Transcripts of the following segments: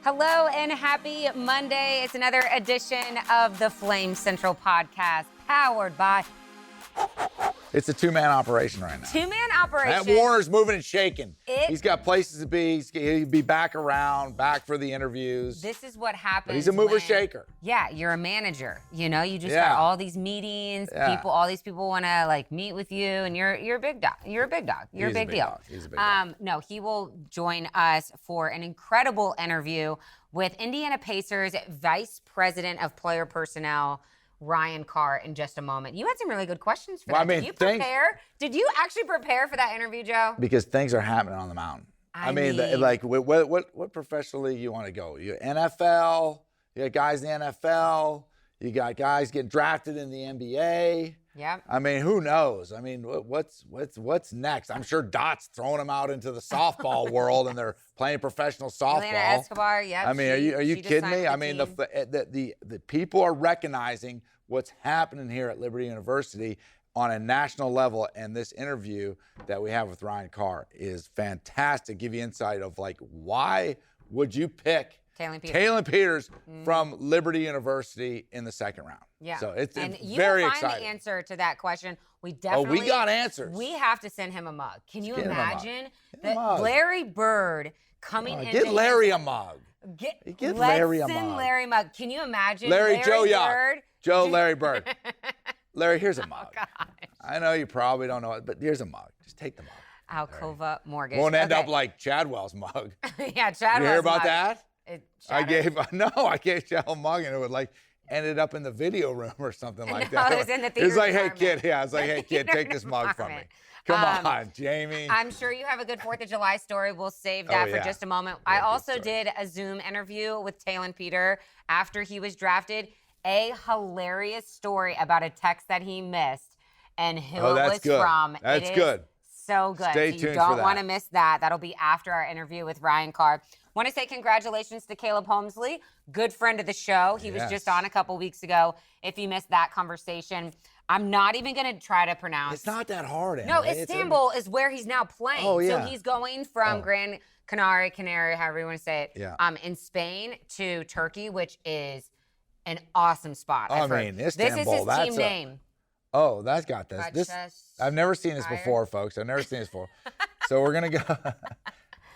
Hello and happy Monday. It's another edition of the Flame Central podcast powered by... It's a two-man operation right now. Two-man operation. Matt Warner's moving and shaking. He's got places to be. He'll be back around, back for the interviews. This is what happens. But he's a mover-shaker. Yeah, you're a manager. You know, you just got all these meetings. All these people want to meet with you, and you're a big dog. You're a big dog. You're a big deal. He's a big dog. No, he will join us for an incredible interview with Indiana Pacers Vice President of Player Personnel, Ryan Carr, in just a moment. You had some really good questions for that. Did you prepare? Did you actually prepare for that interview, Joe? Because things are happening on the mountain. I mean, what professional league you want to go? You NFL, you got guys in the NFL, you got guys getting drafted in the NBA. Yeah. I mean, who knows? I mean, what's next? I'm sure Dot's throwing them out into the softball world, and they're playing professional softball. Elena Escobar, yeah. I mean, are you kidding me? I mean, the people are recognizing what's happening here at Liberty University on a national level, and this interview that we have with Ryan Carr is fantastic. Give you insight of why would you pick Talon Peters from Liberty University in the second round? Yeah. So it's and very you will exciting. find the answer to that question. We definitely. We got answers. We have to send him a mug. Can you imagine that mug. Larry Bird coming in? Get Larry a mug. Get Larry a mug. Send Larry a mug. Can you imagine? Larry Bird? Larry Bird. Larry, here's a mug. Gosh. I know you probably don't know it, but here's a mug. Just take the mug. Alcova Mortgage. Won't end up like Chadwell's mug. Yeah, Chadwell's You hear about mug. that? I gave Chad a mug, and it would ended up in the video room or something like that. It was in the theater It's like, hey department. kid, it's like, hey kid, take this mug from me. Come on, Jamie. I'm sure you have a good 4th of July story. We'll save that for just a moment. I also did a Zoom interview with Talon Peter after he was drafted. A hilarious story about a text that he missed and who it was from. That's good. So good. Stay tuned for that. You don't want to miss that. That'll be after our interview with Ryan Carr. Want to say congratulations to Caleb Holmesley, good friend of the show. He was just on a couple weeks ago. If you missed that conversation, I'm not even going to try to pronounce. It's not that hard, Emily. No, Istanbul is where he's now playing. Oh, yeah. So he's going from Gran Canaria, however you want to say it, in Spain to Turkey, which is an awesome spot. Istanbul, this is his team name. Oh, that's got this. I've never seen this before, folks. I've never seen this before. So we're going to go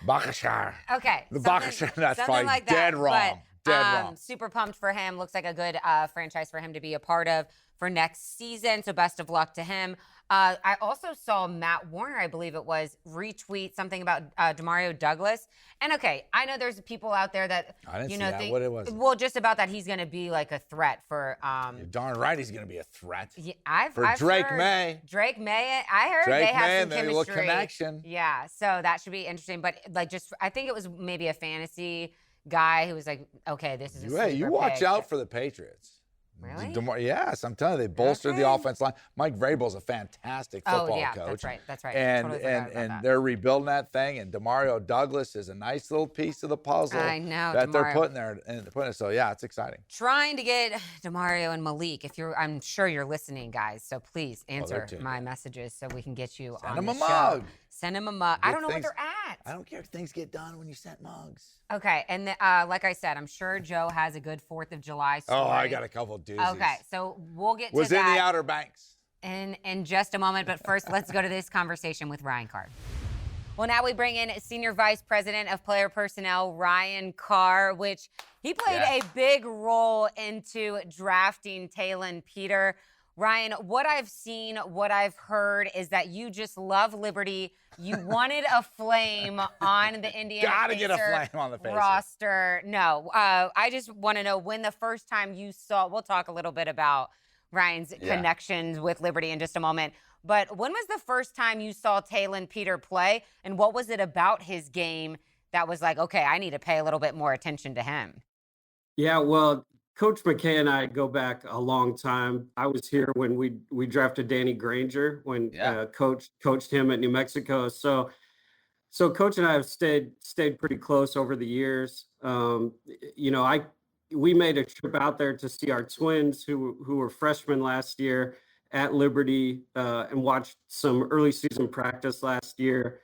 Bakashar. Okay. Bakashar, that's probably like dead that. wrong. Dead wrong. Super pumped for him. Looks like a good franchise for him to be a part of for next season. So best of luck to him. I also saw Matt Warner, I believe it was, retweet something about Demario Douglas. And I know there's people out there that I didn't see that. What it was? Well, just about that he's going to be like a threat for. You're darn right, he's going to be a threat. Yeah, I've Drake heard, May. Drake May. I heard they have some chemistry. A little connection. Yeah, so that should be interesting. But I think it was maybe a fantasy guy who was like, okay, this is a sleeper you watch pick. out for the Patriots. Really? Yes, I'm telling you, they bolstered the offense line. Mike Vrabel's a fantastic football coach. That's right. And totally and they're rebuilding that thing. And Demario Douglas is a nice little piece of the puzzle. I know that they're Demario. putting there. And so it's exciting. Trying to get Demario and Malik. I'm sure you're listening, guys. So please answer my messages so we can get you on the show. Send him a mug. Send him a mug. I don't know where they're at. I don't care if things get done when you sent mugs. Okay, and like I said, I'm sure Joe has a good 4th of July story. Oh, I got a couple doozies. Okay, so we'll get to that. Was in the Outer Banks. In just a moment, but first, let's go to this conversation with Ryan Carr. Well, now we bring in Senior Vice President of Player Personnel, Ryan Carr, which he played a big role into drafting Talon Peter. Ryan, what I've seen, what I've heard is that you just love Liberty. You wanted a flame on the Indiana Gotta Pacer get a flame on the Pacers roster. No, I just want to know when the first time you saw, we'll talk a little bit about Ryan's connections with Liberty in just a moment. But when was the first time you saw Talon Peter play, and what was it about his game that was like, okay, I need to pay a little bit more attention to him? Yeah, well, Coach McKay and I go back a long time. I was here when we drafted Danny Granger when coached him at New Mexico. So Coach and I have stayed pretty close over the years. We made a trip out there to see our twins who were freshmen last year at Liberty and watched some early season practice last year.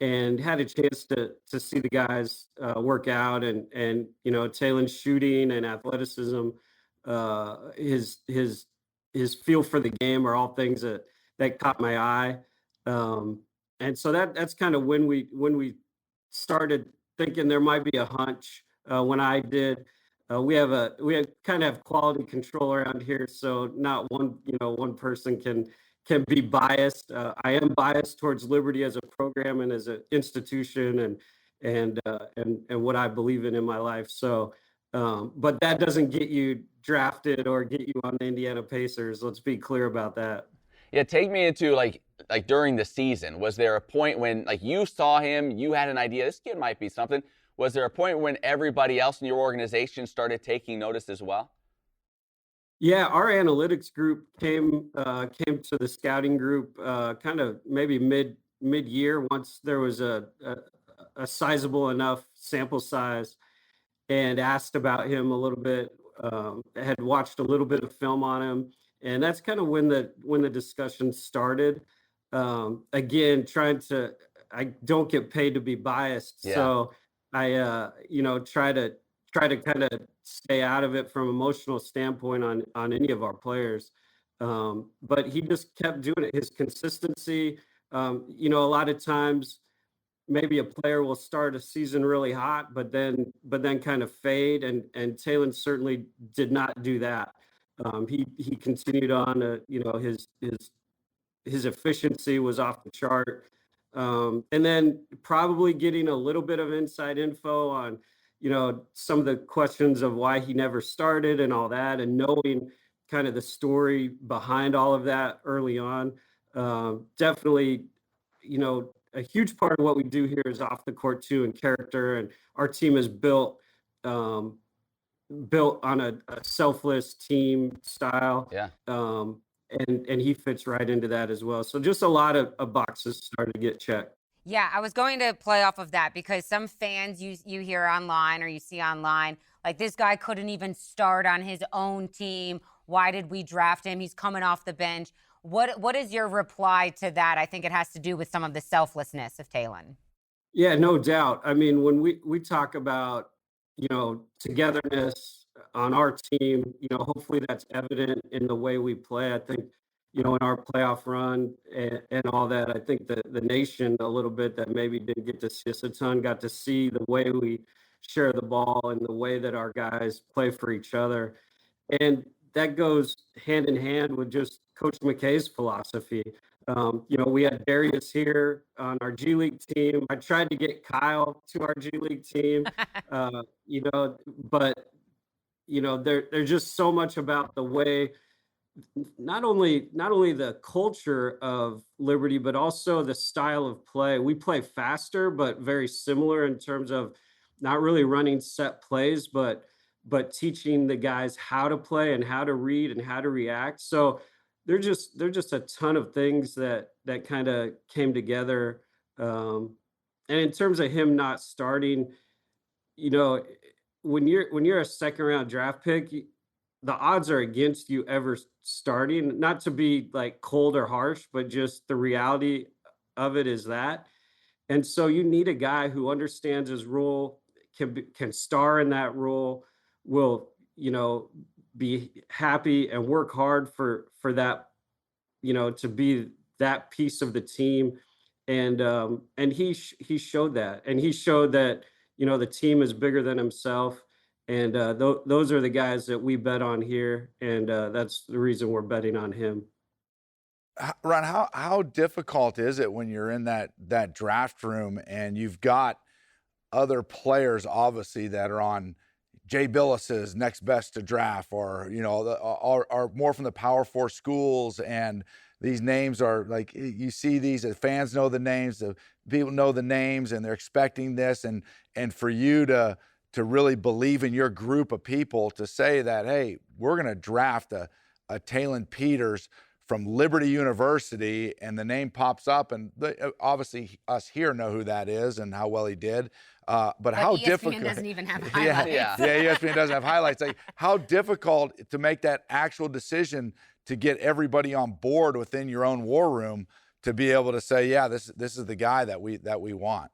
and had a chance to see the guys work out, and Talon's shooting and athleticism, his feel for the game are all things that caught my eye. And so that's kind of when we started thinking there might be a hunch. When I did, we kind of have quality control around here, so not one person can be biased. I am biased towards Liberty as a program and as an institution, and what I believe in my life. So, but that doesn't get you drafted or get you on the Indiana Pacers. Let's be clear about that. Yeah, take me into like during the season. Was there a point when like you saw him, you had an idea this kid might be something? Was there a point when everybody else in your organization started taking notice as well? Yeah, our analytics group came to the scouting group kind of maybe mid-year, once there was a sizable enough sample size, and asked about him a little bit. Had watched a little bit of film on him, and that's kind of when the discussion started. Again, I don't get paid to be biased, so I try to kind of stay out of it from emotional standpoint on any of our players. But he just kept doing it. His consistency, a lot of times maybe a player will start a season really hot, but then kind of fade. And Talon certainly did not do that. He continued on. His efficiency was off the chart. And then probably getting a little bit of inside info on, some of the questions of why he never started and all that, and knowing kind of the story behind all of that early on. Definitely, a huge part of what we do here is off the court too, and character. And our team is built on a selfless team style. Yeah. And he fits right into that as well. So just a lot of boxes started to get checked. Yeah, I was going to play off of that, because some fans you hear online or you see online, like, this guy couldn't even start on his own team. Why did we draft him? He's coming off the bench. What is your reply to that? I think it has to do with some of the selflessness of Talon. Yeah, no doubt. I mean, when we talk about, togetherness on our team, hopefully that's evident in the way we play. I think, in our playoff run and all that, I think the nation a little bit that maybe didn't get to see us a ton got to see the way we share the ball and the way that our guys play for each other. And that goes hand in hand with just Coach McKay's philosophy. We had Darius here on our G League team. I tried to get Kyle to our G League team, but there's just so much about the way, not only the culture of Liberty, but also the style of play. We play faster, but very similar in terms of not really running set plays, but teaching the guys how to play and how to read and how to react. So they're just a ton of things that kind of came together. And in terms of him not starting, when you're a second round draft pick, the odds are against you ever starting. Not to be like cold or harsh, but just the reality of it is that. And so you need a guy who understands his role, can star in that role, will be happy and work hard for that, to be that piece of the team. And he showed that, and he showed that, the team is bigger than himself. And those are the guys that we bet on here, and that's the reason we're betting on him. Ron, how difficult is it when you're in that draft room and you've got other players, obviously, that are on Jay Billis's next best to draft, or are more from the Power 4 schools, and these names are like, you see these, fans know the names, the people know the names, and they're expecting this, and for you to really believe in your group of people to say that, hey, we're going to draft a Talon Peters from Liberty University, and the name pops up, and obviously us here know who that is and how well he did. But how ESPN difficult? Doesn't even have highlights. Yeah, ESPN doesn't have highlights. Like, how difficult to make that actual decision to get everybody on board within your own war room to be able to say, yeah, this is the guy that we want.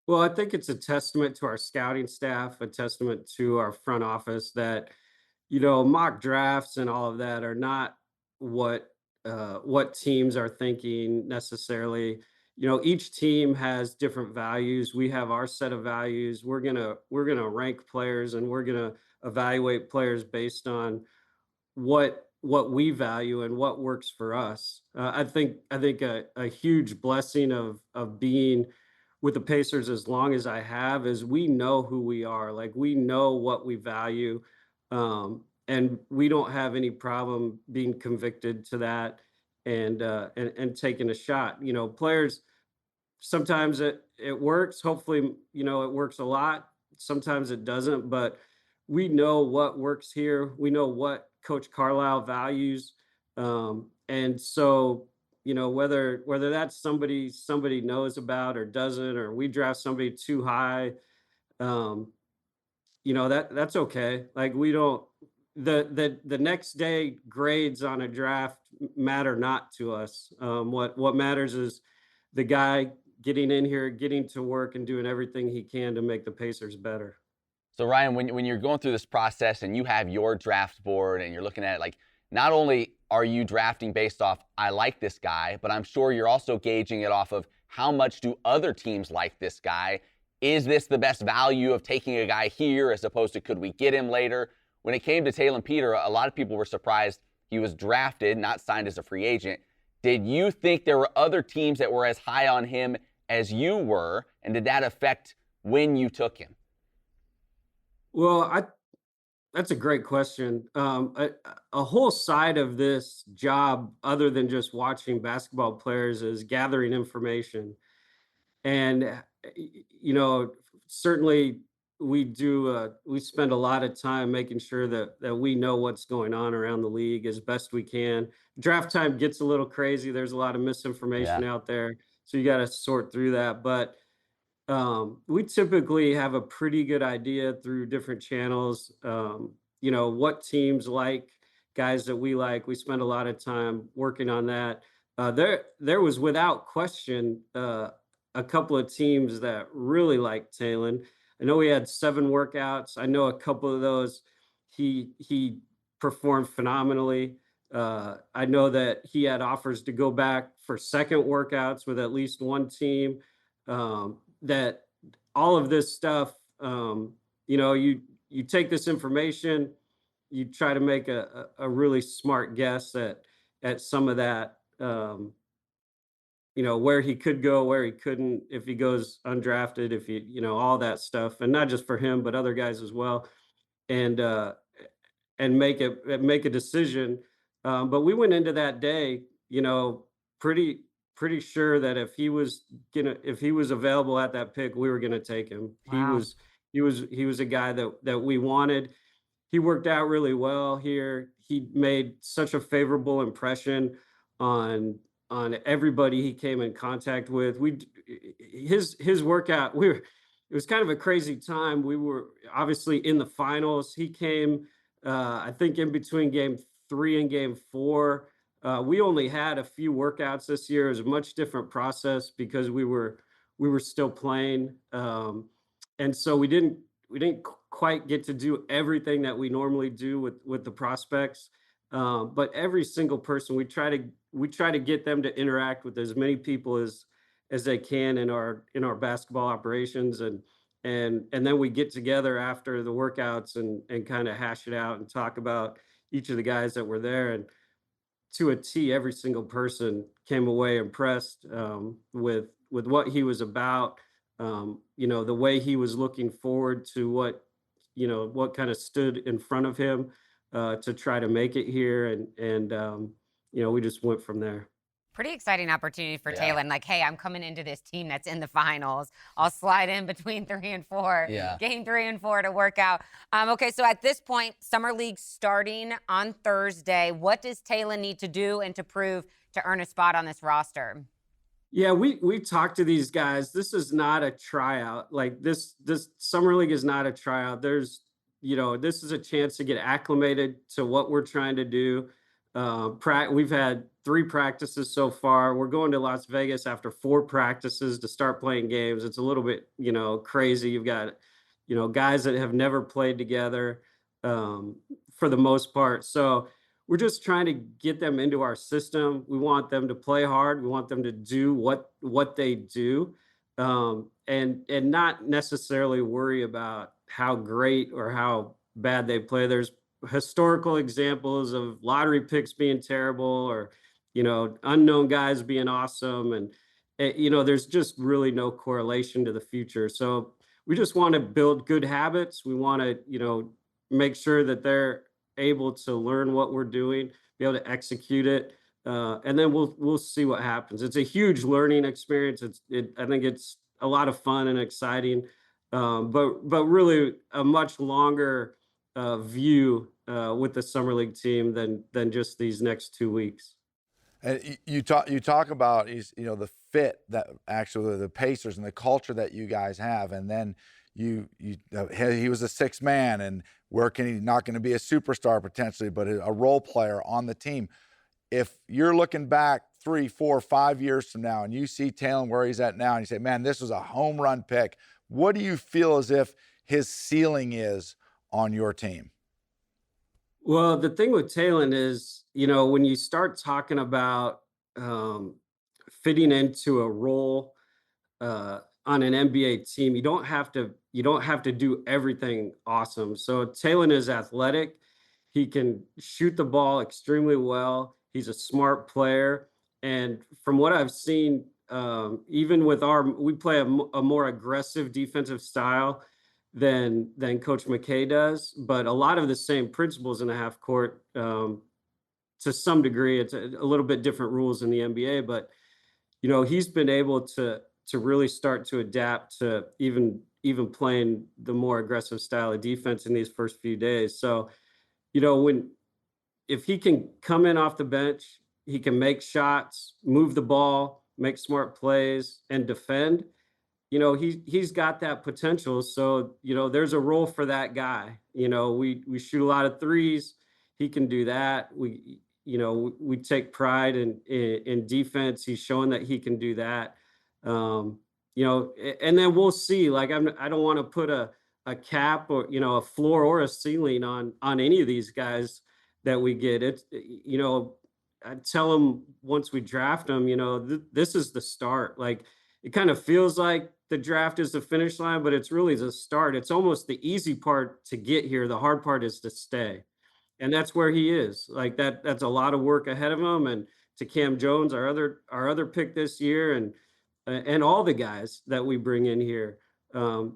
Well, I think it's a testament to our scouting staff, a testament to our front office that, mock drafts and all of that are not what what teams are thinking necessarily. Each team has different values. We have our set of values. We're gonna rank players, and we're gonna evaluate players based on what we value and what works for us. I think a huge blessing of being with the Pacers as long as I have is we know who we are. Like, we know what we value, and we don't have any problem being convicted to that, and taking a shot. Players, sometimes it works. Hopefully, it works a lot. Sometimes it doesn't, but we know what works here. We know what Coach Carlisle values. And so, whether that's somebody knows about or doesn't, or we draft somebody too high, um, that's okay. Like, we don't the next day grades on a draft matter not to us. What matters is the guy getting in here, getting to work, and doing everything he can to make the Pacers better. So Ryan, when you're going through this process and you have your draft board and you're looking at it, like, not only are you drafting based off, I like this guy, but I'm sure you're also gauging it off of how much do other teams like this guy? Is this the best value of taking a guy here as opposed to could we get him later? When it came to Talon Peter, a lot of people were surprised he was drafted, not signed as a free agent. Did you think there were other teams that were as high on him as you were? And did that affect when you took him? Well, that's a great question. A whole side of this job, other than just watching basketball players, is gathering information. And certainly we spend a lot of time making sure that we know what's going on around the league as best we can. Draft time gets a little crazy. There's a lot of misinformation out there, so you got to sort through that. But we typically have a pretty good idea through different channels, what teams like, guys that we like. We spend a lot of time working on that. There was, without question, a couple of teams that really liked Talon. I know he had 7 workouts. I know a couple of those he performed phenomenally. I know that he had offers to go back for second workouts with at least one team. That all of this stuff, you take this information, you try to make a really smart guess at some of that, where he could go, where he couldn't, if he goes undrafted, if all that stuff, and not just for him, but other guys as well, and make a decision. But we went into that day, pretty sure that if he was available at that pick, we were gonna take him. Wow. He was a guy that we wanted. He worked out really well here. He made such a favorable impression on everybody he came in contact with. His workout, it was kind of a crazy time. We were obviously in the finals. He came, I think, in between game 3 and game 4. We only had a few workouts this year. It was a much different process because we were still playing, and so we didn't quite get to do everything that we normally do with the prospects. But every single person, we try to get them to interact with as many people as they can in our basketball operations, and then we get together after the workouts and kind of hash it out and talk about each of the guys that were there. And to a T, every single person came away impressed, with what he was about, the way he was looking forward to what kind of stood in front of him, to try to make it here. And we just went from there. Pretty exciting opportunity for Talon. Like, hey, I'm coming into this team that's in the finals. I'll slide in between 3 and 4, game 3 and 4 to work out. Okay, so at this point, Summer League starting on Thursday. What does Talon need to do and to prove to earn a spot on this roster? Yeah, we talked to these guys. This is not a tryout. Like, this Summer League is not a tryout. This is a chance to get acclimated to what we're trying to do. We've had 3 practices so far. We're going to Las Vegas after 4 practices to start playing games. It's a little bit, crazy. You've got, guys that have never played together for the most part. So we're just trying to get them into our system. We want them to play hard. We want them to do what they do, and not necessarily worry about how great or how bad they play. There's historical examples of lottery picks being terrible, or unknown guys being awesome, and there's just really no correlation to the future. So we just want to build good habits. We want to make sure that they're able to learn what we're doing, be able to execute it, and then we'll see what happens. It's a huge learning experience. I think it's a lot of fun and exciting, but really a much longer view with the summer league team than just these next 2 weeks. And you talk about the fit that actually the Pacers and the culture that you guys have, and then he was a 6th man, and not going to be a superstar potentially, but a role player on the team. If you're looking back 3, 4, 5 years from now and you see Talon where he's at now and you say, man, this was a home run pick, what do you feel as if his ceiling is on your team? Well, the thing with Talon is, when you start talking about fitting into a role on an NBA team, you don't have to do everything awesome. So Talon is athletic. He can shoot the ball extremely well. He's a smart player. And from what I've seen, even with we play a more aggressive defensive style than Coach McKay does, but a lot of the same principles in the half court. To some degree, it's a little bit different rules in the NBA, but he's been able to really start to adapt to even playing the more aggressive style of defense in these first few days. So, if he can come in off the bench, he can make shots, move the ball, make smart plays, and defend. He's got that potential. So, there's a role for that guy. We shoot a lot of threes. He can do that. We take pride in defense. He's showing that he can do that. And then we'll see. Like, I don't want to put a cap or a floor or a ceiling on any of these guys that we get. I tell them once we draft them, this is the start. Like, it kind of feels like the draft is the finish line, but it's really the start. It's almost the easy part to get here. The hard part is to stay. And that's where he is. Like, that's a lot of work ahead of him. And to Cam Jones, our other pick this year, and all the guys that we bring in here, the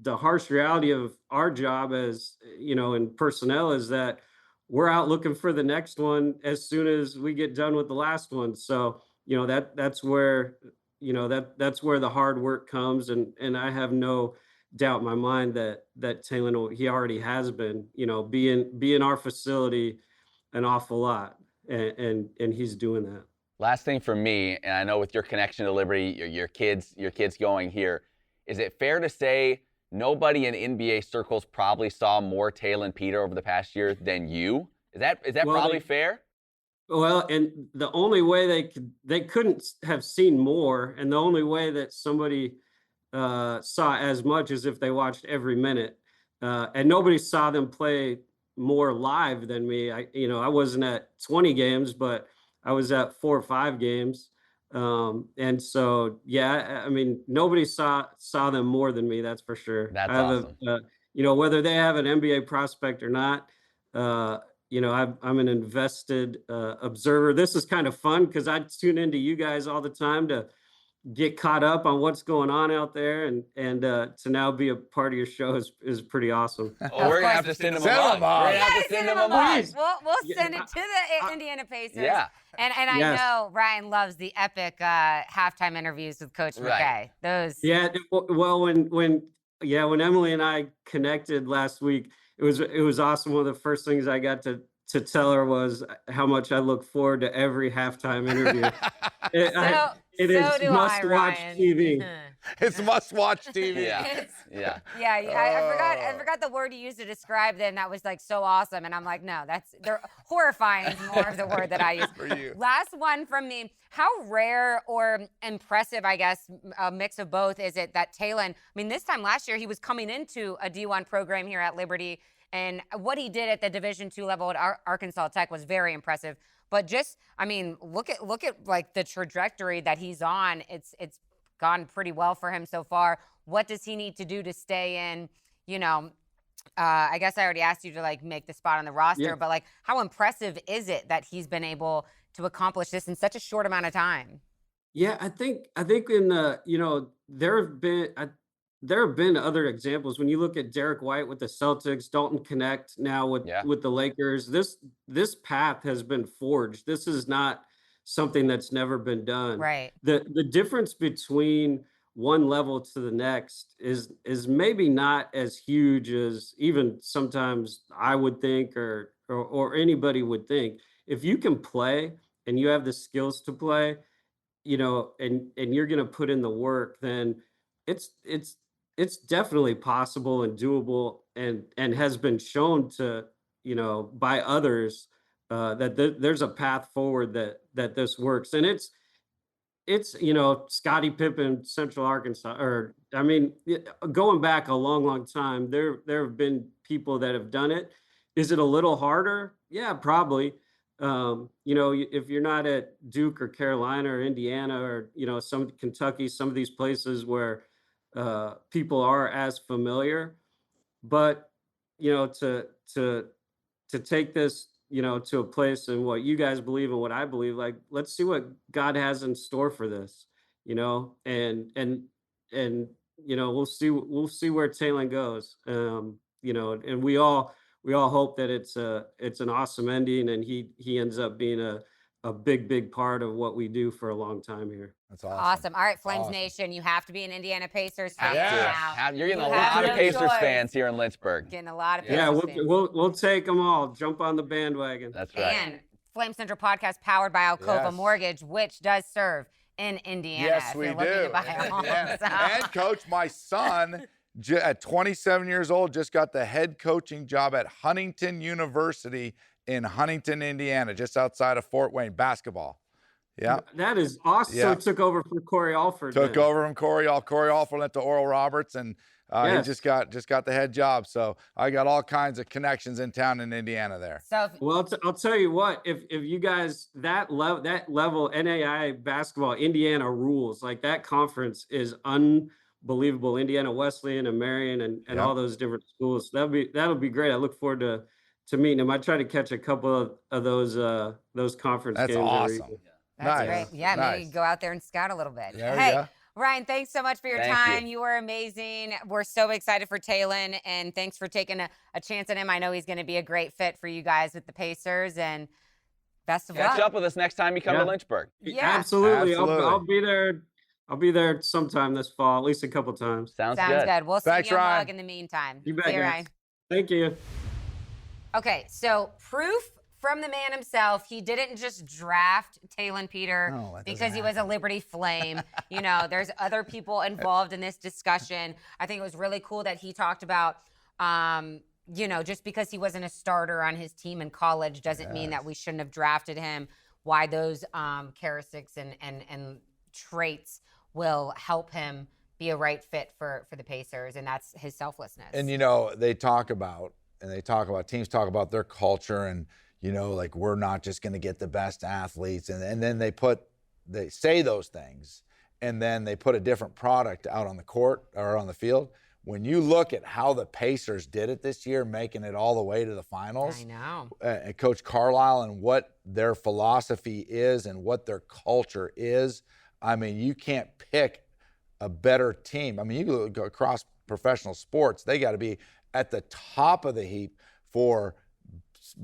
harsh reality of our job as in personnel is that we're out looking for the next one as soon as we get done with the last one. So that's where that's where the hard work comes, and I have no doubt in my mind that Talon, he already has been be in our facility an awful lot, and he's doing that. Last thing for me, and I know with your connection to Liberty, your kids going here, is it fair to say nobody in NBA circles probably saw more Talon Peter over the past year than you? Is that probably fair? Well, and the only way they couldn't have seen more, and the only way that somebody saw as much as if they watched every minute, and nobody saw them play more live than me. I wasn't at 20 games, but I was at 4 or 5 games. And so, yeah, I mean, nobody saw them more than me. That's for sure. That's awesome. Whether they have an NBA prospect or not, I'm an invested observer. This is kind of fun because I tune into you guys all the time to get caught up on what's going on out there, and to now be a part of your show is pretty awesome. Oh, we're gonna have to send them a mug. We're gonna have to send them a mug. We'll send it to the Indiana Pacers. Yeah. And I know Ryan loves the epic halftime interviews with Coach McKay. Those. Yeah. Well, when Emily and I connected last week, it was awesome. One of the first things I got to tell her was how much I look forward to every halftime interview. It So is do must-watch Ryan. TV. It's must-watch TV. Yeah. I forgot the word you used to describe them. That was like so awesome. And I'm like, no, they're horrifying is more of the word that I use. For you. Last one from me. How rare or impressive, I guess, a mix of both is it that Talon, I mean, this time last year, he was coming into a D1 program here at Liberty, and what he did at the Division II level at Arkansas Tech was very impressive. But just, I mean, look at like the trajectory that he's on. It's gone pretty well for him so far. What does he need to do to stay in? You know, I guess I already asked you to like make the spot on the roster, but like, how impressive is it that he's been able to accomplish this in such a short amount of time? Yeah, I think in the, there have been other examples. When you look at Derek White with the Celtics, Dalton Connect now with the Lakers, this path has been forged. This is not something that's never been done. Right. The difference between one level to the next is maybe not as huge as even sometimes I would think or anybody would think. If you can play and you have the skills to play, and you're going to put in the work, then it's definitely possible and doable, and has been shown to, by others, that there's a path forward that this works. And it's Scottie Pippen, Central Arkansas, or I mean, going back a long time, there have been people that have done it. Is it a little harder? Yeah, probably. If you're not at Duke or Carolina or Indiana or some Kentucky, some of these places where people are as familiar, but to take this to a place and what you guys believe and what I believe, like, let's see what God has in store for this, and we'll see where Talon goes, and we all hope that it's an awesome ending, and he ends up being a big part of what we do for a long time here. That's awesome. Awesome. All right, Flames Nation, you have to be an Indiana Pacers fan now. You're getting a lot of Pacers fans here in Lynchburg. Getting a lot of Pacers fans. We'll take them all. Jump on the bandwagon. That's right. And Flame Central podcast powered by Alcova Mortgage, which does serve in Indiana. Yes, we do. And Coach, my son, at 27 years old, just got the head coaching job at Huntington University in Huntington, Indiana, just outside of Fort Wayne, basketball. Yeah. That is awesome. Yeah. So took over from Corey Alford. Took over from Corey. Corey Alford went to Oral Roberts, and he just got the head job. So I got all kinds of connections in town in Indiana there. So well, I'll tell you what, if you guys, that level NAI basketball, Indiana rules. Like, that conference is unbelievable. Indiana Wesleyan and Marion and all those different schools. That'll be great. I look forward to meeting them. I try to catch a couple of those conference games. That's awesome. That's great. Yeah, maybe go out there and scout a little bit. Hey, Ryan, thanks so much for your time. You were amazing. We're so excited for Talon, and thanks for taking a chance on him. I know he's going to be a great fit for you guys with the Pacers, and best of luck. Catch up with us next time you come to Lynchburg. Yeah, absolutely. I'll be there. I'll be there sometime this fall, at least a couple times. Sounds good. We'll see you Ryan. In the meantime. You bet, Ryan. Thank you. Okay, so proof from the man himself. He didn't just draft Talon Peter because he was a Liberty Flame. There's other people involved in this discussion. I think it was really cool that he talked about, just because he wasn't a starter on his team in college doesn't mean that we shouldn't have drafted him. Why those characteristics and traits will help him be a right fit for the Pacers, and that's his selflessness. And teams talk about their culture, and like, we're not just going to get the best athletes, and then they say those things, and then they put a different product out on the court or on the field. When you look at how the Pacers did it this year, making it all the way to the finals, I know. And Coach Carlisle and what their philosophy is and what their culture is, I mean, you can't pick a better team. I mean, you go across professional sports, they got to be at the top of the heap for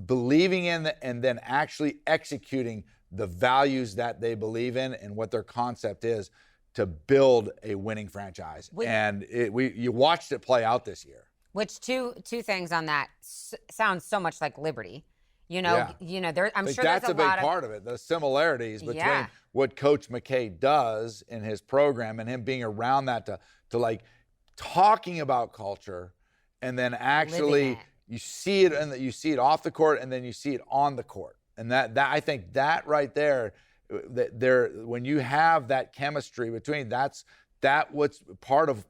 believing in and then actually executing the values that they believe in and what their concept is to build a winning franchise. You watched it play out this year. Which two things on that sounds so much like Liberty. I'm sure that's there's a big lot part of it. The similarities between Yeah. what Coach McKay does in his program and him being around that to like talking about culture, and then actually you see it and you see it off the court, and then you see it on the court. And that I think that right there, when you have that chemistry between what's part of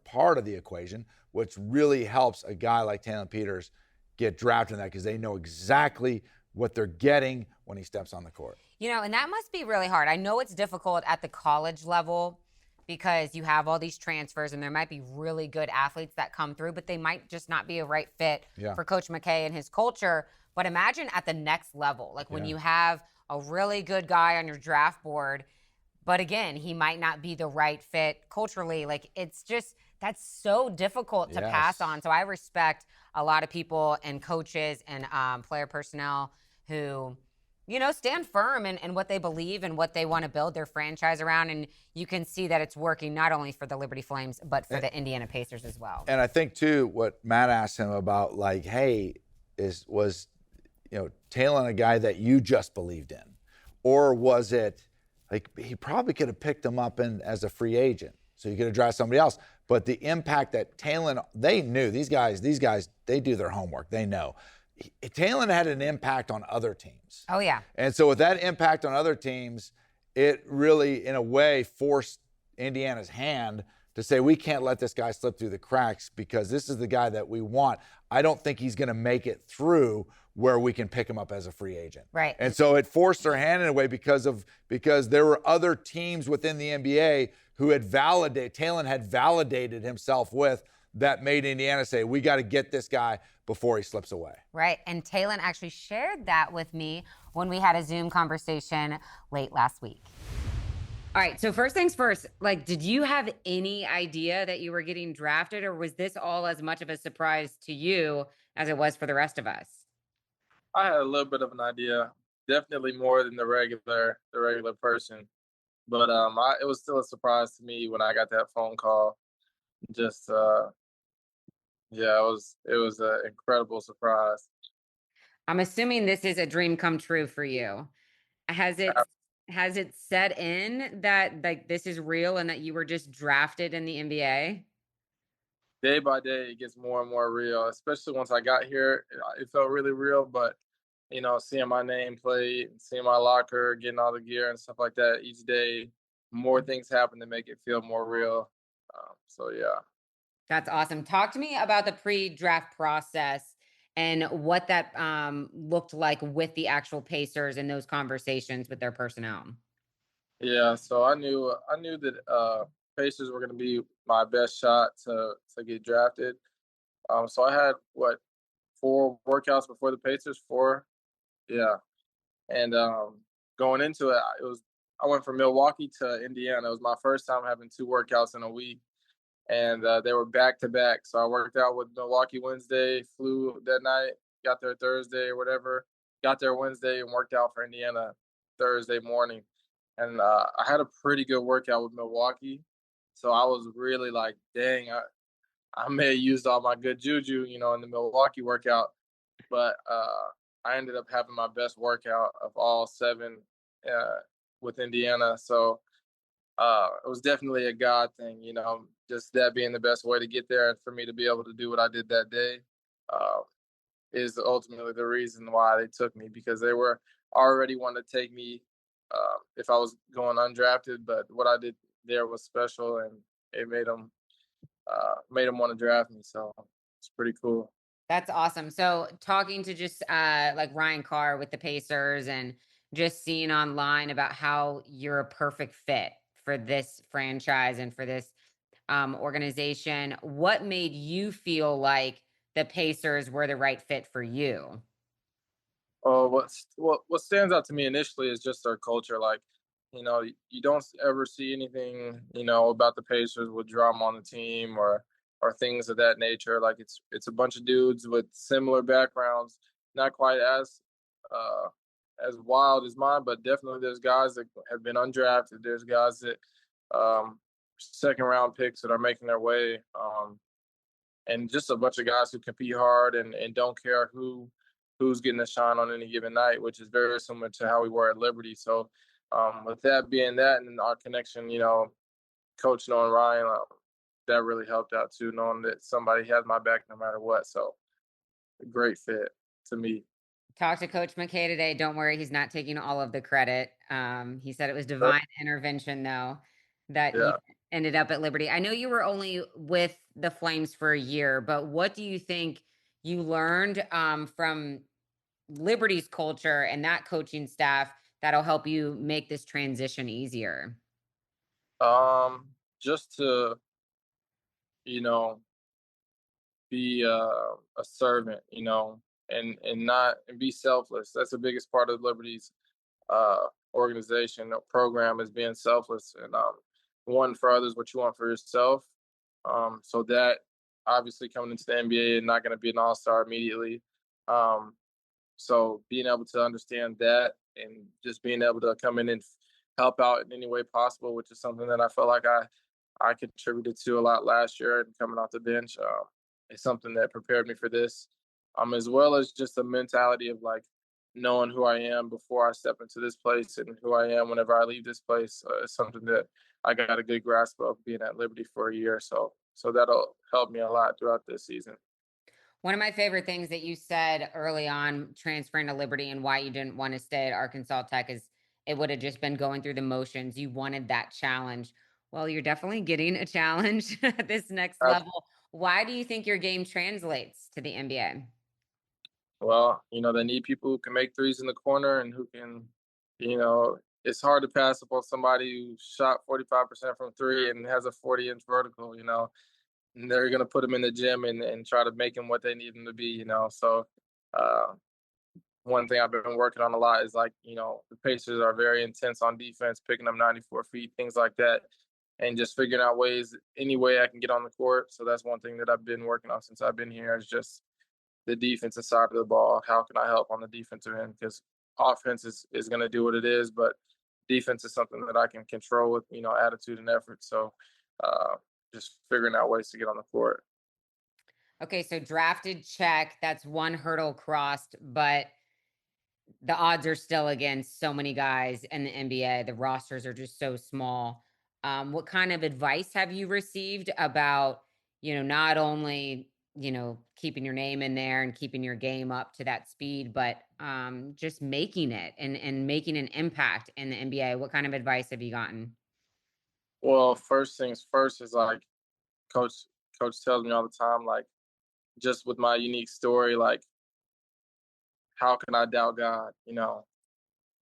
the equation, which really helps a guy like Talon Peters get drafted in that, because they know exactly what they're getting when he steps on the court. And that must be really hard. I know it's difficult at the college level because you have all these transfers and there might be really good athletes that come through, but they might just not be a right fit for Coach McKay and his culture. But imagine at the next level, like when you have a really good guy on your draft board, but again, he might not be the right fit culturally. Like that's so difficult to pass on. So I respect a lot of people and coaches and player personnel who, stand firm in what they believe and what they want to build their franchise around. And you can see that it's working not only for the Liberty Flames, but for the Indiana Pacers as well. And I think, too, what Matt asked him about, like, hey, was Talon a guy that you just believed in? Or was it, like, he probably could have picked him up as a free agent, so you could have drafted somebody else. But the impact that Talon, they knew, these guys, they do their homework. They know. Talon had an impact on other teams. Oh, yeah. And so with that impact on other teams, it really, in a way, forced Indiana's hand to say, we can't let this guy slip through the cracks because this is the guy that we want. I don't think he's going to make it through where we can pick him up as a free agent. Right. And so it forced their hand in a way because there were other teams within the NBA who Talon had validated himself with, that made Indiana say, we got to get this guy before he slips away. Right. And Talon actually shared that with me when we had a Zoom conversation late last week. All right. So first things first, like, did you have any idea that you were getting drafted, or was this all as much of a surprise to you as it was for the rest of us? I had a little bit of an idea, definitely more than the regular person. But it was still a surprise to me when I got that phone call. Just it was an incredible surprise. I'm assuming this is a dream come true for you. Has it set in that, like, this is real and that you were just drafted in the NBA? Day by day, it gets more and more real, especially once I got here. It felt really real, but, seeing my name plate, seeing my locker, getting all the gear and stuff like that each day, more things happen to make it feel more real. Yeah. That's awesome. Talk to me about the pre-draft process and what that looked like with the actual Pacers and those conversations with their personnel. Yeah, so I knew that Pacers were going to be my best shot to get drafted. So I had 4 workouts before the Pacers, 4, yeah. And going into it, I went from Milwaukee to Indiana. It was my first time having 2 workouts in a week. And they were back to back. So I worked out with Milwaukee Wednesday, flew that night, got there Thursday or whatever, got there Wednesday and worked out for Indiana Thursday morning. And I had a pretty good workout with Milwaukee. So I was really like, dang, I may have used all my good juju, in the Milwaukee workout. But I ended up having my best workout of all 7 with Indiana. So it was definitely a God thing, just that being the best way to get there, and for me to be able to do what I did that day is ultimately the reason why they took me, because they were already wanting to take me if I was going undrafted, but what I did there was special, and it made them want to draft me. So it's pretty cool. That's awesome. So talking to just like Ryan Carr with the Pacers and just seeing online about how you're a perfect fit for this franchise and for this organization, what made you feel like the Pacers were the right fit for you? What stands out to me initially is just their culture. Like, you don't ever see anything, about the Pacers with drama on the team or things of that nature. Like, it's a bunch of dudes with similar backgrounds, not quite as wild as mine, but definitely there's guys that have been undrafted. There's guys that second round picks that are making their way, and just a bunch of guys who compete hard and don't care who who's getting a shine on any given night, which is very similar to how we were at Liberty. So with that being that and our connection, Coach knowing Ryan, that really helped out too, knowing that somebody has my back no matter what. So a great fit to me. Talked to Coach McKay today. Don't worry, he's not taking all of the credit. He said it was divine intervention, though, that you ended up at Liberty. I know you were only with the Flames for a year, but what do you think you learned from Liberty's culture and that coaching staff that'll help you make this transition easier? Just to, be a servant, and be selfless. That's the biggest part of Liberty's organization or program is being selfless and wanting for others what you want for yourself. So that obviously coming into the NBA and not going to be an all-star immediately. So being able to understand that and just being able to come in and help out in any way possible, which is something that I felt like I contributed to a lot last year and coming off the bench. It's something that prepared me for this, as well as just a mentality of like knowing who I am before I step into this place and who I am whenever I leave this place. Is something that I got a good grasp of being at Liberty for a year. So that'll help me a lot throughout this season. One of my favorite things that you said early on transferring to Liberty and why you didn't want to stay at Arkansas Tech is it would have just been going through the motions. You wanted that challenge. Well, you're definitely getting a challenge at this next level. Why do you think your game translates to the NBA? Well, they need people who can make threes in the corner and who can, it's hard to pass up on somebody who shot 45% from three and has a 40-inch vertical, and they're going to put them in the gym and try to make them what they need them to be, So one thing I've been working on a lot is like, the Pacers are very intense on defense, picking up 94 feet, things like that, and just figuring out ways, any way I can get on the court. So that's one thing that I've been working on since I've been here is just the defensive side of the ball. How can I help on the defensive end? Because offense is going to do what it is, but defense is something that I can control with, attitude and effort. So just figuring out ways to get on the court. Okay, so drafted, check. That's one hurdle crossed, but the odds are still against so many guys in the NBA. The rosters are just so small. What kind of advice have you received about, not only, keeping your name in there and keeping your game up to that speed, but just making it and making an impact in the NBA? What kind of advice have you gotten? Well, first things first is like coach tells me all the time, like just with my unique story, like how can I doubt God?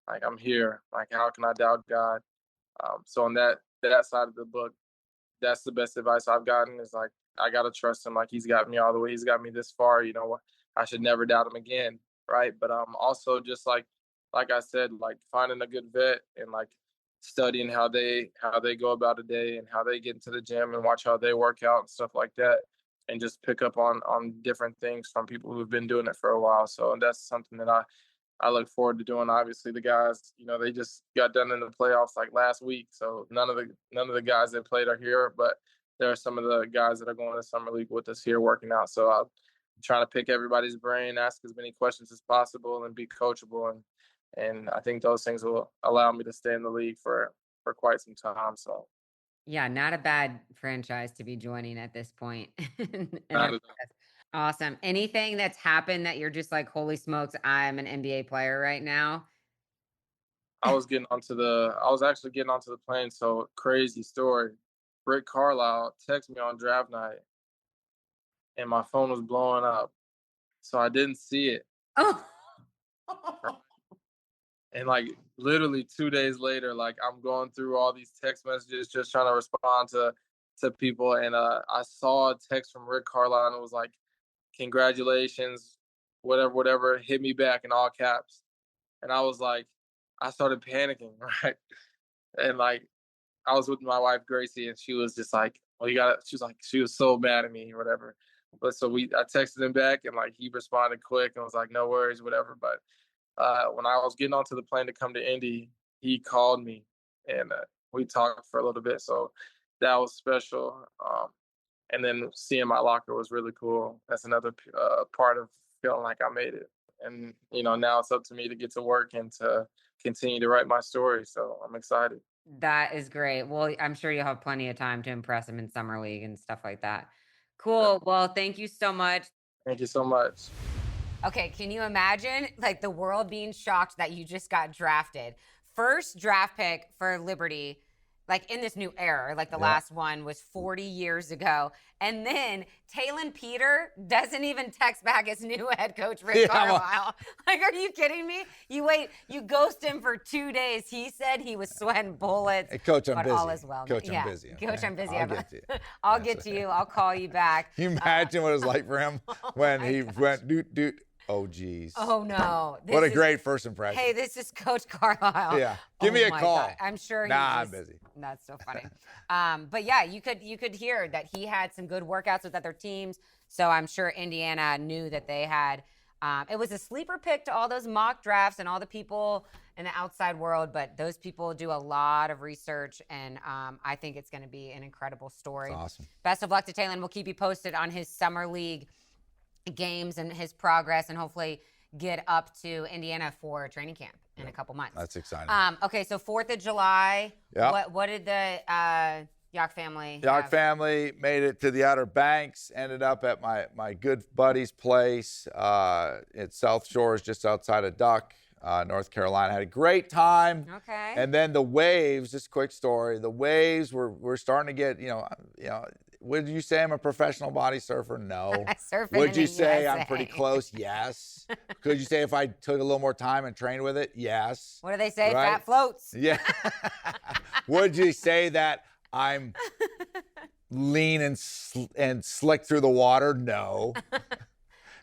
Like I'm here. Like how can I doubt God? So on that side of the book, that's the best advice I've gotten is like I gotta trust him. Like he's got me all the way. He's got me this far. I should never doubt him again, right? But also just like I said, like finding a good vet and like studying how they go about a day and how they get into the gym and watch how they work out and stuff like that, and just pick up on different things from people who've been doing it for a while. So that's something that I look forward to doing. Obviously, the guys, they just got done in the playoffs like last week, so none of the guys that played are here, but there are some of the guys that are going to summer league with us here working out. So I'm trying to pick everybody's brain, ask as many questions as possible, and be coachable. And I think those things will allow me to stay in the league for quite some time. So Yeah, not a bad franchise to be joining at this point. not at Awesome. Anything that's happened that you're just like, holy smokes, I'm an NBA player right now? I was actually getting onto the plane. So crazy story. Rick Carlisle texted me on draft night and my phone was blowing up. So I didn't see it. Oh, And like literally 2 days later, like I'm going through all these text messages, just trying to respond to people. And I saw a text from Rick Carlisle and it was like, congratulations, whatever, hit me back in all caps. And I was like, I started panicking, right? And like I was with my wife Gracie, and she was just like, "Well, she was so mad at me or whatever." But so I texted him back, and like he responded quick and was like, "No worries, whatever." But when I was getting onto the plane to come to Indy, he called me, and we talked for a little bit. So that was special. And then seeing my locker was really cool. That's another part of feeling like I made it. and now it's up to me to get to work and to continue to write my story. So I'm excited. That is great. Well, I'm sure you'll have plenty of time to impress him in summer league and stuff like that. Cool. Well, thank you so much. Thank you so much. Okay, can you imagine like the world being shocked that you just got drafted? First draft pick for Liberty, like in this new era, like the last one was 40 years ago. And then Talon Peter doesn't even text back his new head coach, Rick Carlisle. Like, are you kidding me? You ghost him for 2 days. He said he was sweating bullets. Hey, Coach, I'm busy. All is well. Coach, I'm busy. Okay? Coach, I'm busy. I'll get to you. I'll get to you. I'll call you back. Can you imagine what it was like for him when he went doot. Oh, geez. Oh, no. What a great first impression. Hey, this is Coach Carlisle. Yeah. Give me a call. God. I'm sure he's I'm busy. That's so funny. But yeah, you could hear that he had some good workouts with other teams. So I'm sure Indiana knew that they had. It was a sleeper pick to all those mock drafts and all the people in the outside world. But those people do a lot of research, and I think it's going to be an incredible story. That's awesome. Best of luck to Talon. We'll keep you posted on his summer league games and his progress, and hopefully get up to Indiana for training camp in a couple months. That's exciting. Okay, so 4th of July. Yep. What did the Yock family Yock family made it to the Outer Banks, ended up at my good buddy's place at South Shores, just outside of Duck, North Carolina. Had a great time. Okay. And then the waves, just a quick story, the waves were starting to get, would you say I'm a professional body surfer? No. Would you say I'm pretty close? Yes. Could you say if I took a little more time and trained with it? Yes. What do they say? Right? Fat floats. Yeah. Would you say that I'm lean and slick through the water? No.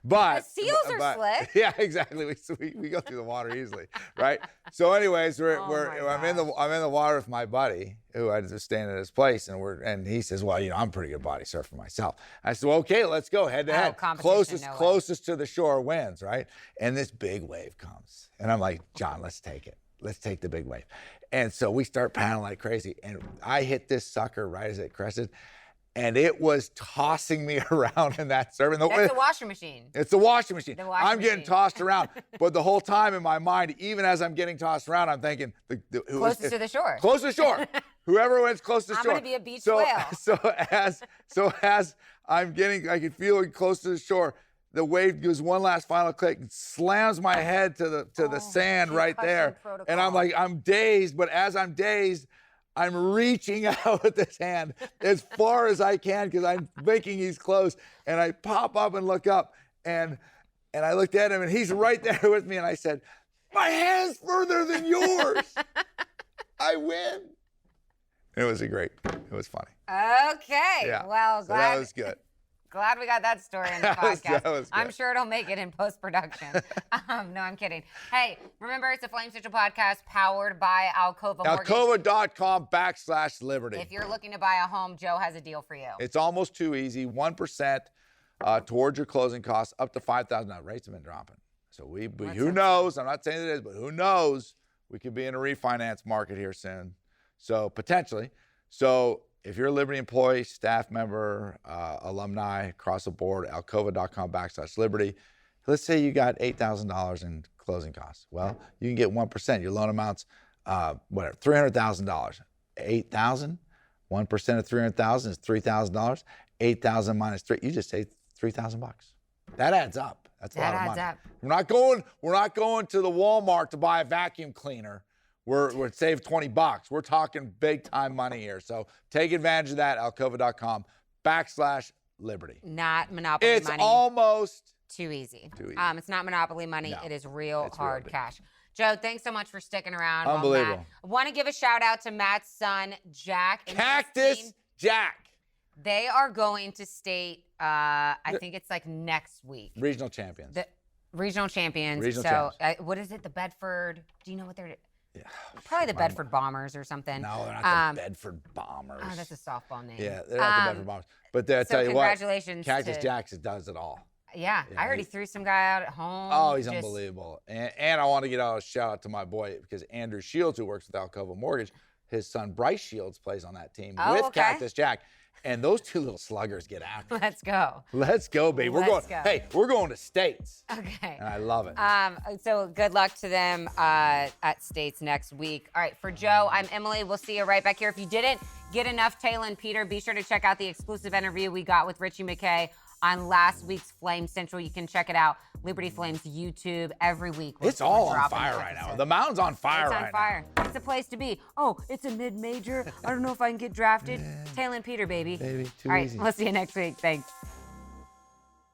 But the seals are slick. Yeah, exactly. We go through the water easily, right? So, anyways, I'm in the water with my buddy who I was staying at his place, and he says, "Well, I'm a pretty good body surfer myself." I said, "Well, okay, let's go head to head. Closest to the shore wins, right?" And this big wave comes, and I'm like, "John, let's take it. Let's take the big wave." And so we start paddling like crazy, and I hit this sucker right as it crested. And it was tossing me around in that surf. That's a washing machine. It's a washing machine. I'm getting tossed around. But the whole time in my mind, even as I'm getting tossed around, I'm thinking, closest to the shore. Closest to the shore. Whoever wins closest to the shore. I'm going to be a beach whale. So as I'm getting, I can feel it close to the shore, the wave gives one last final click and slams my head to the sand right there. Protocol. And I'm dazed. But as I'm dazed, I'm reaching out with this hand as far as I can because I'm thinking he's close. And I pop up and look up, and I looked at him, and he's right there with me. And I said, "My hand's further than yours. I win." It was funny. Okay. Yeah. Well, so that was good. Glad we got that story in the podcast. That was I'm sure it'll make it in post-production. No, I'm kidding. Hey, remember, it's a Flame Central podcast powered by Alcova Mortgage. Alcova.com/Liberty. If you're looking to buy a home, Joe has a deal for you. It's almost too easy. 1% towards your closing costs, up to $5,000. Now, rates have been dropping. So who knows? I'm not saying it is, but who knows? We could be in a refinance market here soon. So potentially. So if you're a Liberty employee, staff member, alumni, across the board, alcova.com/Liberty, let's say you got $8,000 in closing costs. Well, you can get 1%. Your loan amounts, $300,000. 8,000, 1% of 300,000 is $3,000. 8,000 minus 3, you just saved $3,000. That adds up. That's a lot of money. That adds up. We're not going to the Walmart to buy a vacuum cleaner. We're save $20. We're talking big time money here. So take advantage of that. Alcova.com/Liberty. Not Monopoly money. It's almost too easy. It's not Monopoly money. No, it is real hard real cash. Joe, thanks so much for sticking around. Unbelievable. I want to give a shout out to Matt's son, Jack. And Cactus Jack. They are going to state, I think it's like next week. Regional champions. The regional champions. What is it? The Bedford? Do you know what they're? Yeah. Probably the Bedford Bombers or something. No, they're not the Bedford Bombers. Oh, that's a softball name. Yeah, they're not the Bedford Bombers. But I tell you what, congratulations. Cactus Jack does it all. Yeah, I heard he threw some guy out at home. Oh, he's unbelievable. And I want to get a shout out to my boy, because Andrew Shields, who works with Alcova Mortgage, his son Bryce Shields plays on that team with Cactus Jack. and those two little sluggers get after it. Let's go. Let's go, baby. Let's go. Hey, we're going to States. Okay. And I love it. So good luck to them at States next week. All right, for Joe, I'm Emily. We'll see you right back here. If you didn't get enough Talon Peter, be sure to check out the exclusive interview we got with Richie McKay on last week's Flame Central. You can check it out. Liberty Flames YouTube every week. It's all on fire right now. The mound's on fire right now. It's on fire. It's the place to be. Oh, it's a mid-major. I don't know if I can get drafted. Talon Peter, baby. Baby, too all right, easy. we'll see you next week. Thanks.